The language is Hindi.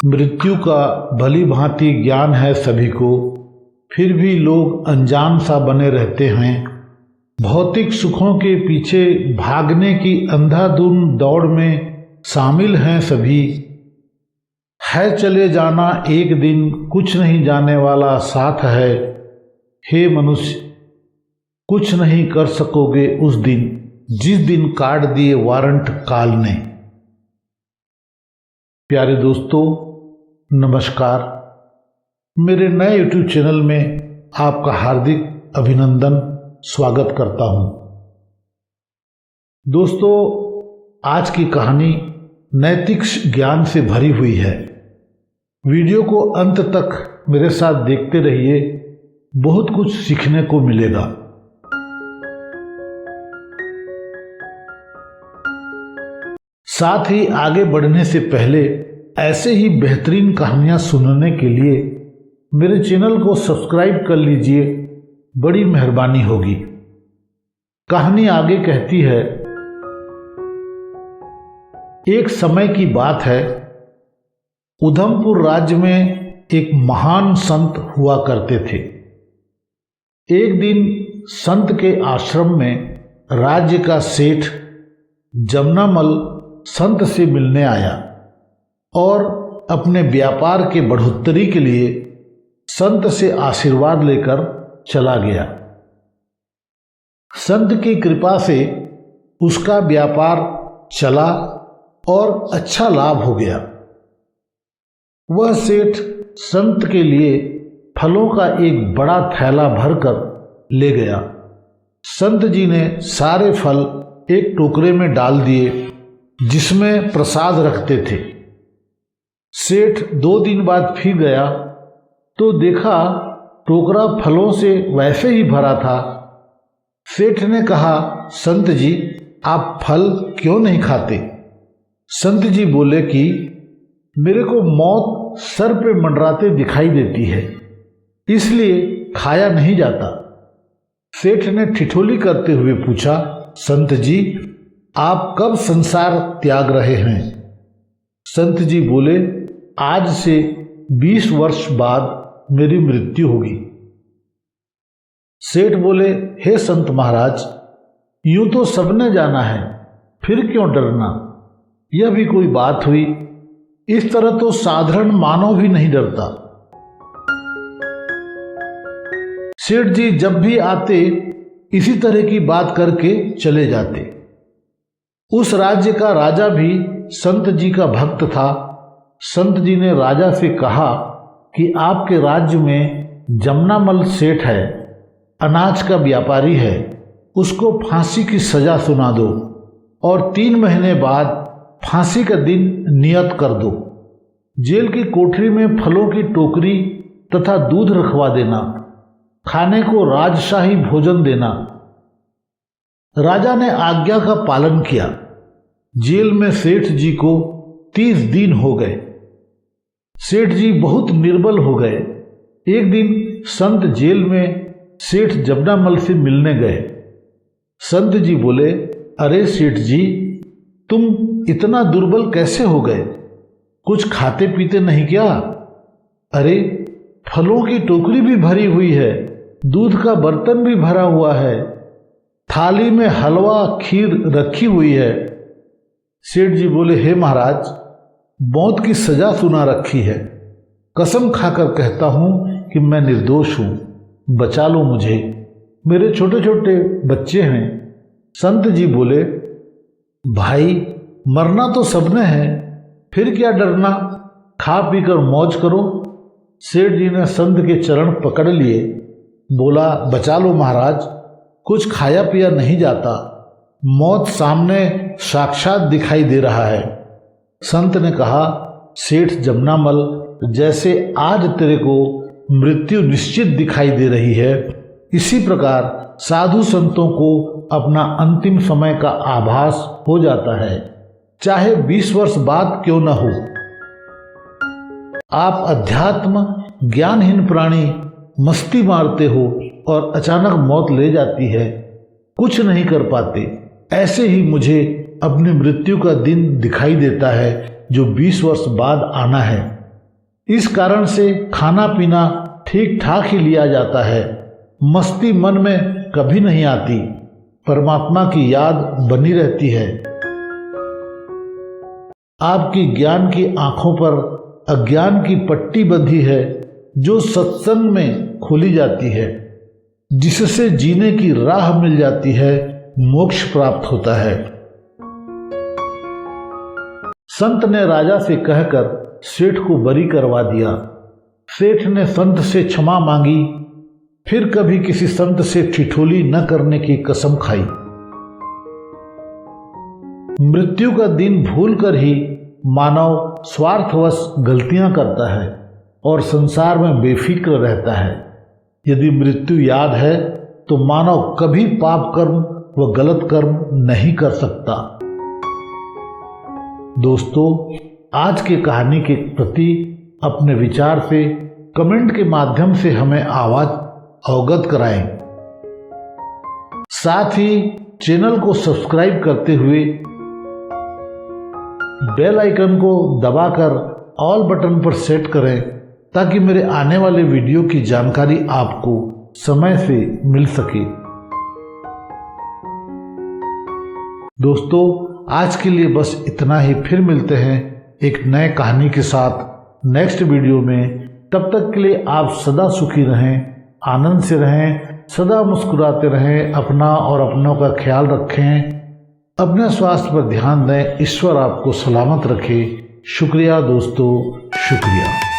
मृत्यु का भली भांति ज्ञान है सभी को, फिर भी लोग अनजान सा बने रहते हैं। भौतिक सुखों के पीछे भागने की अंधाधुंध दौड़ में शामिल हैं सभी। है चले जाना एक दिन, कुछ नहीं जाने वाला साथ है। हे मनुष्य, कुछ नहीं कर सकोगे उस दिन, जिस दिन काट दिए वारंट काल ने। प्यारे दोस्तों, नमस्कार। मेरे नए YouTube चैनल में आपका हार्दिक अभिनंदन, स्वागत करता हूं। दोस्तों, आज की कहानी नैतिक ज्ञान से भरी हुई है। वीडियो को अंत तक मेरे साथ देखते रहिए, बहुत कुछ सीखने को मिलेगा। साथ ही आगे बढ़ने से पहले ऐसे ही बेहतरीन कहानियां सुनने के लिए मेरे चैनल को सब्सक्राइब कर लीजिए, बड़ी मेहरबानी होगी। कहानी आगे कहती है, एक समय की बात है, उधमपुर राज्य में एक महान संत हुआ करते थे। एक दिन संत के आश्रम में राज्य का सेठ जमनामल संत से मिलने आया और अपने व्यापार के बढ़ोतरी के लिए संत से आशीर्वाद लेकर चला गया। संत की कृपा से उसका व्यापार चला और अच्छा लाभ हो गया। वह सेठ संत के लिए फलों का एक बड़ा थैला भरकर ले गया। संत जी ने सारे फल एक टोकरे में डाल दिए, जिसमें प्रसाद रखते थे। सेठ 2 दिन बाद फिर गया तो देखा टोकरा फलों से वैसे ही भरा था। सेठ ने कहा, संत जी, आप फल क्यों नहीं खाते? संत जी बोले कि मेरे को मौत सर पे मंडराते दिखाई देती है, इसलिए खाया नहीं जाता। सेठ ने ठिठोली करते हुए पूछा, संत जी, आप कब संसार त्याग रहे हैं? संत जी बोले, आज से 20 वर्ष बाद मेरी मृत्यु होगी। सेठ बोले, हे संत महाराज, यूं तो सबने जाना है, फिर क्यों डरना? यह भी कोई बात हुई? इस तरह तो साधारण मानव भी नहीं डरता। सेठ जी जब भी आते इसी तरह की बात करके चले जाते। उस राज्य का राजा भी संत जी का भक्त था। संत जी ने राजा से कहा कि आपके राज्य में जमनामल सेठ है, अनाज का व्यापारी है, उसको फांसी की सजा सुना दो और 3 महीने बाद फांसी का दिन नियत कर दो। जेल की कोठरी में फलों की टोकरी तथा दूध रखवा देना, खाने को राजशाही भोजन देना। राजा ने आज्ञा का पालन किया। जेल में सेठ जी को 30 दिन हो गए। सेठ जी बहुत निर्बल हो गए। एक दिन संत जेल में सेठ जमनामल से मिलने गए। संत जी बोले, अरे सेठ जी, तुम इतना दुर्बल कैसे हो गए? कुछ खाते पीते नहीं क्या? अरे, फलों की टोकरी भी भरी हुई है, दूध का बर्तन भी भरा हुआ है, थाली में हलवा खीर रखी हुई है। सेठ जी बोले, हे महाराज, मौत की सजा सुना रखी है। कसम खाकर कहता हूं कि मैं निर्दोष हूं, बचा लो मुझे, मेरे छोटे छोटे बच्चे हैं। संत जी बोले, भाई, मरना तो सबने है, फिर क्या डरना, खा पीकर मौज करो। सेठ जी ने संत के चरण पकड़ लिए, बोला, बचा लो महाराज, कुछ खाया पिया नहीं जाता, मौत सामने साक्षात दिखाई दे रहा है। संत ने कहा, सेठ जमनामल, जैसे आज तेरे को मृत्यु निश्चित दिखाई दे रही है, इसी प्रकार साधु संतों को अपना अंतिम समय का आभास हो जाता है, चाहे 20 वर्ष बाद क्यों न हो। आप अध्यात्म ज्ञानहीन प्राणी मस्ती मारते हो, और अचानक मौत ले जाती है, कुछ नहीं कर पाते। ऐसे ही मुझे अपनी मृत्यु का दिन दिखाई देता है जो 20 वर्ष बाद आना है। इस कारण से खाना पीना ठीक ठाक ही लिया जाता है। मस्ती मन में कभी नहीं आती, परमात्मा की याद बनी रहती है। आपकी ज्ञान की आंखों पर अज्ञान की पट्टी बंधी है जो सत्संग में खोली जाती है, जिससे जीने की राह मिल जाती है, मोक्ष प्राप्त होता है। संत ने राजा से कहकर सेठ को बरी करवा दिया। सेठ ने संत से क्षमा मांगी, फिर कभी किसी संत से ठिठोली न करने की कसम खाई। मृत्यु का दिन भूलकर ही मानव स्वार्थवश गलतियां करता है और संसार में बेफिक्र रहता है। यदि मृत्यु याद है तो मानव कभी पाप कर्म व गलत कर्म नहीं कर सकता। दोस्तों, आज की कहानी के प्रति अपने विचार से कमेंट के माध्यम से हमें अवगत कराएं। साथ ही चैनल को सब्सक्राइब करते हुए बेल आइकन को दबाकर ऑल बटन पर सेट करें ताकि मेरे आने वाले वीडियो की जानकारी आपको समय से मिल सके। दोस्तों, आज के लिए बस इतना ही। फिर मिलते हैं एक नए कहानी के साथ नेक्स्ट वीडियो में। तब तक के लिए आप सदा सुखी रहें, आनंद से रहें, सदा मुस्कुराते रहें, अपना और अपनों का ख्याल रखें, अपने स्वास्थ्य पर ध्यान दें। ईश्वर आपको सलामत रखे। शुक्रिया दोस्तों, शुक्रिया।